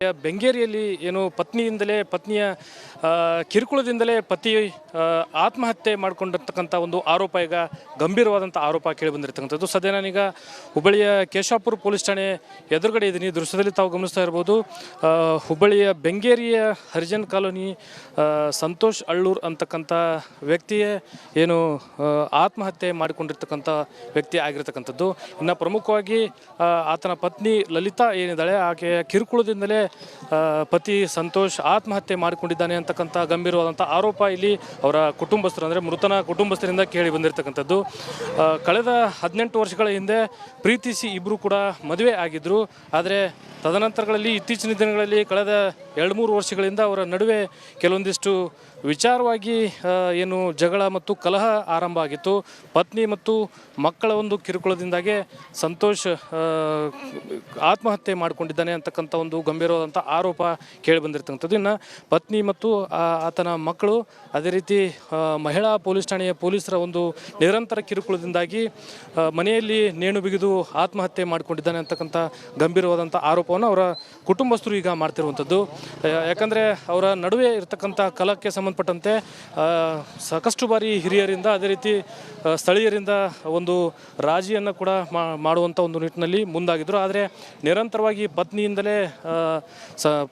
ಬೆಂಗೇರಿಯಲ್ಲಿ ಏನು ಪತ್ನಿಯ ಕಿರುಕುಳದಿಂದಲೇ ಪತಿ ಆತ್ಮಹತ್ಯೆ ಮಾಡಿಕೊಂಡಿರ್ತಕ್ಕಂಥ ಒಂದು ಆರೋಪ ಈಗ ಗಂಭೀರವಾದಂಥ ಆರೋಪ ಕೇಳಿಬಂದಿರತಕ್ಕಂಥದ್ದು. ಸದ್ಯ ನಾನೀಗ ಹುಬ್ಬಳ್ಳಿಯ ಕೇಶಾಪುರ ಪೊಲೀಸ್ ಠಾಣೆ ಎದುರುಗಡೆ ಇದ್ದೀನಿ. ದೃಶ್ಯದಲ್ಲಿ ತಾವು ಗಮನಿಸ್ತಾ ಇರ್ಬೋದು. ಹುಬ್ಬಳ್ಳಿಯ ಬೆಂಗೇರಿಯ ಹರಿಜನ್ ಕಾಲೋನಿ ಸಂತೋಷ್ ಅಳ್ಳೂರ್ ಅಂತಕ್ಕಂಥ ವ್ಯಕ್ತಿಯೇ ಏನು ಆತ್ಮಹತ್ಯೆ ಮಾಡಿಕೊಂಡಿರ್ತಕ್ಕಂಥ ವ್ಯಕ್ತಿ ಆಗಿರ್ತಕ್ಕಂಥದ್ದು. ಇನ್ನು ಪ್ರಮುಖವಾಗಿ ಆತನ ಪತ್ನಿ ಲಲಿತಾ ಏನಿದ್ದಾಳೆ, ಆಕೆಯ ಕಿರುಕುಳದಿಂದಲೇ ಪತಿ ಸಂತೋಷ್ ಆತ್ಮಹತ್ಯೆ ಮಾಡಿಕೊಂಡಿದ್ದಾನೆ ಅಂತಕ್ಕಂಥ ಗಂಭೀರವಾದಂಥ ಆರೋಪ ಇಲ್ಲಿ ಅವರ ಕುಟುಂಬಸ್ಥರು ಅಂದರೆ ಮೃತನ ಕುಟುಂಬಸ್ಥರಿಂದ ಕೇಳಿ ಬಂದಿರತಕ್ಕಂಥದ್ದು. ಕಳೆದ 18 ವರ್ಷಗಳ ಹಿಂದೆ ಪ್ರೀತಿಸಿ ಇಬ್ಬರು ಕೂಡ ಮದುವೆ ಆಗಿದ್ದರು. ಆದರೆ ತದನಂತರಗಳಲ್ಲಿ ಇತ್ತೀಚಿನ ದಿನಗಳಲ್ಲಿ ಕಳೆದ 2-3 ವರ್ಷಗಳಿಂದ ಅವರ ನಡುವೆ ಕೆಲವೊಂದಿಷ್ಟು ವಿಚಾರವಾಗಿ ಏನು ಜಗಳ ಮತ್ತು ಕಲಹ ಆರಂಭ ಆಗಿತ್ತು. ಪತ್ನಿ ಮತ್ತು ಮಕ್ಕಳ ಒಂದು ಕಿರುಕುಳದಿಂದಾಗೆ ಸಂತೋಷ್ ಆತ್ಮಹತ್ಯೆ ಮಾಡಿಕೊಂಡಿದ್ದಾನೆ ಅಂತಕ್ಕಂಥ ಒಂದು ಗಂಭೀರವಾದಂಥ ಆರೋಪ ಕೇಳಿಬಂದಿರ್ತಕ್ಕಂಥದ್ದು. ಇನ್ನು ಪತ್ನಿ ಮತ್ತು ಆತನ ಮಕ್ಕಳು ಅದೇ ರೀತಿ ಮಹಿಳಾ ಪೊಲೀಸ್ ಠಾಣೆಯ ಪೊಲೀಸರ ಒಂದು ನಿರಂತರ ಕಿರುಕುಳದಿಂದಾಗಿ ಮನೆಯಲ್ಲಿ ನೇಣು ಬಿಗಿದು ಆತ್ಮಹತ್ಯೆ ಮಾಡಿಕೊಂಡಿದ್ದಾನೆ ಅಂತಕ್ಕಂಥ ಗಂಭೀರವಾದಂಥ ಆರೋಪವನ್ನು ಅವರ ಕುಟುಂಬಸ್ಥರು ಈಗ ಮಾಡ್ತಿರುವಂಥದ್ದು. ಯಾಕಂದರೆ ಅವರ ನಡುವೆ ಇರತಕ್ಕಂಥ ಕಲಹಕ್ಕೆ ಸಂಬಂಧಪಟ್ಟಂತೆ ಸಾಕಷ್ಟು ಬಾರಿ ಹಿರಿಯರಿಂದ ಅದೇ ರೀತಿ ಸ್ಥಳೀಯರಿಂದ ಒಂದು ರಾಜಿಯನ್ನು ಕೂಡ ಮಾಡುವಂಥ ಒಂದು ನಿಟ್ಟಿನಲ್ಲಿ ಮುಂದಾಗಿದ್ದರು. ಆದರೆ ನಿರಂತರವಾಗಿ ಪತ್ನಿಯಿಂದಲೇ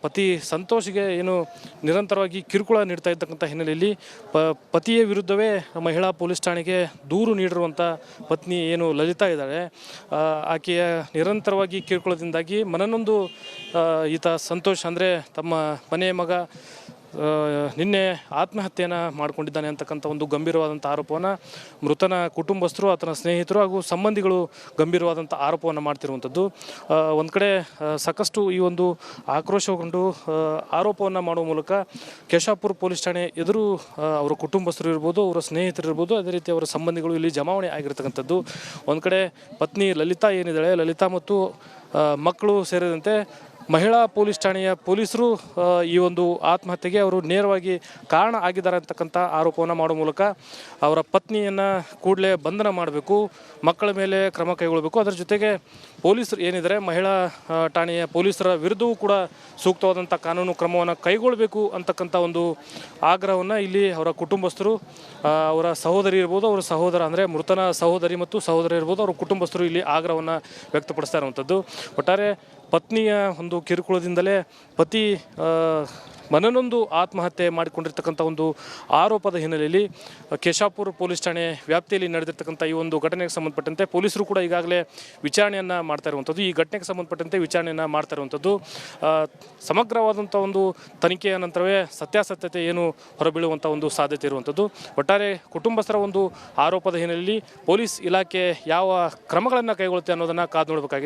ಪತಿ ಸಂತೋಷಿಗೆ ಏನು ನಿರಂತರವಾಗಿ ಕಿರುಕುಳ ನೀಡ್ತಾ ಇರ್ತಕ್ಕಂಥ ಹಿನ್ನೆಲೆಯಲ್ಲಿ ಪತಿಯ ವಿರುದ್ಧವೇ ಮಹಿಳಾ ಪೊಲೀಸ್ ಠಾಣೆಗೆ ದೂರು ನೀಡಿರುವಂಥ ಪತ್ನಿ ಏನು ಲಲಿತಾ ಇದ್ದಾಳೆ, ಆಕೆಯ ನಿರಂತರವಾಗಿ ಕಿರುಕುಳದಿಂದಾಗಿ ಮನನೊಂದು ಈತ ಸಂತೋಷ್ ಅಂದರೆ ತಮ್ಮ ಮನೆಯ ಮಗ ನಿನ್ನೆ ಆತ್ಮಹತ್ಯೆಯನ್ನು ಮಾಡಿಕೊಂಡಿದ್ದಾನೆ ಅಂತಕ್ಕಂಥ ಒಂದು ಗಂಭೀರವಾದಂಥ ಆರೋಪವನ್ನು ಮೃತನ ಕುಟುಂಬಸ್ಥರು, ಆತನ ಸ್ನೇಹಿತರು ಹಾಗೂ ಸಂಬಂಧಿಗಳು ಗಂಭೀರವಾದಂಥ ಆರೋಪವನ್ನು ಮಾಡ್ತಿರುವಂಥದ್ದು. ಒಂದು ಕಡೆ ಸಾಕಷ್ಟು ಈ ಒಂದು ಆಕ್ರೋಶಗೊಂಡು ಆರೋಪವನ್ನು ಮಾಡುವ ಮೂಲಕ ಕೇಶಾಪುರ ಪೊಲೀಸ್ ಠಾಣೆ ಎದುರು ಅವರ ಕುಟುಂಬಸ್ಥರು ಇರ್ಬೋದು, ಅವರ ಸ್ನೇಹಿತರು ಇರ್ಬೋದು, ಅದೇ ರೀತಿ ಅವರ ಸಂಬಂಧಿಗಳು ಇಲ್ಲಿ ಜಮಾವಣೆ ಆಗಿರ್ತಕ್ಕಂಥದ್ದು. ಒಂದು ಕಡೆ ಪತ್ನಿ ಲಲಿತಾ ಏನಿದ್ದಾಳೆ, ಲಲಿತಾ ಮತ್ತು ಮಕ್ಕಳು ಸೇರಿದಂತೆ ಮಹಿಳಾ ಪೊಲೀಸ್ ಠಾಣೆಯ ಪೊಲೀಸರು ಈ ಒಂದು ಆತ್ಮಹತ್ಯೆಗೆ ಅವರು ನೇರವಾಗಿ ಕಾರಣ ಆಗಿದ್ದಾರೆ ಅಂತಕ್ಕಂಥ ಆರೋಪವನ್ನು ಮಾಡುವ ಮೂಲಕ ಅವರ ಪತ್ನಿಯನ್ನು ಕೂಡಲೇ ಬಂಧನ ಮಾಡಬೇಕು, ಮಕ್ಕಳ ಮೇಲೆ ಕ್ರಮ ಕೈಗೊಳ್ಳಬೇಕು, ಅದರ ಜೊತೆಗೆ ಪೊಲೀಸರು ಏನಿದ್ದಾರೆ ಮಹಿಳಾ ಠಾಣೆಯ ಪೊಲೀಸರ ವಿರುದ್ಧವೂ ಕೂಡ ಸೂಕ್ತವಾದಂಥ ಕಾನೂನು ಕ್ರಮವನ್ನು ಕೈಗೊಳ್ಳಬೇಕು ಅಂತಕ್ಕಂಥ ಒಂದು ಆಗ್ರಹವನ್ನು ಇಲ್ಲಿ ಅವರ ಕುಟುಂಬಸ್ಥರು, ಅವರ ಸಹೋದರಿ ಇರ್ಬೋದು, ಅವರ ಸಹೋದರ ಅಂದರೆ ಮೃತನ ಸಹೋದರಿ ಮತ್ತು ಸಹೋದರ ಇರ್ಬೋದು, ಅವರ ಕುಟುಂಬಸ್ಥರು ಇಲ್ಲಿ ಆಗ್ರಹವನ್ನು ವ್ಯಕ್ತಪಡಿಸ್ತಾ ಇರುವಂಥದ್ದು. ಒಟ್ಟಾರೆ ಪತ್ನಿಯ ಒಂದು ಕಿರುಕುಳದಿಂದಲೇ ಪತಿ ಮನನೊಂದು ಆತ್ಮಹತ್ಯೆ ಮಾಡಿಕೊಂಡಿರ್ತಕ್ಕಂಥ ಒಂದು ಆರೋಪದ ಹಿನ್ನೆಲೆಯಲ್ಲಿ ಕೇಶಾಪುರ ಪೊಲೀಸ್ ಠಾಣೆ ವ್ಯಾಪ್ತಿಯಲ್ಲಿ ನಡೆದಿರ್ತಕ್ಕಂಥ ಈ ಒಂದು ಘಟನೆಗೆ ಸಂಬಂಧಪಟ್ಟಂತೆ ಪೊಲೀಸರು ಕೂಡ ಈಗಾಗಲೇ ವಿಚಾರಣೆಯನ್ನು ಮಾಡ್ತಾ ಇರುವಂಥದ್ದು. ಈ ಘಟನೆಗೆ ಸಂಬಂಧಪಟ್ಟಂತೆ ವಿಚಾರಣೆಯನ್ನು ಮಾಡ್ತಾ ಇರುವಂಥದ್ದು. ಸಮಗ್ರವಾದಂಥ ಒಂದು ತನಿಖೆಯ ನಂತರವೇ ಸತ್ಯಾಸತ್ಯತೆ ಏನು ಹೊರಬೀಳುವಂಥ ಒಂದು ಸಾಧ್ಯತೆ ಇರುವಂಥದ್ದು. ಒಟ್ಟಾರೆ ಕುಟುಂಬಸ್ಥರ ಒಂದು ಆರೋಪದ ಹಿನ್ನೆಲೆಯಲ್ಲಿ ಪೊಲೀಸ್ ಇಲಾಖೆ ಯಾವ ಕ್ರಮಗಳನ್ನು ಕೈಗೊಳ್ಳುತ್ತೆ ಅನ್ನೋದನ್ನು ಕಾದು ನೋಡಬೇಕಾಗಿದೆ.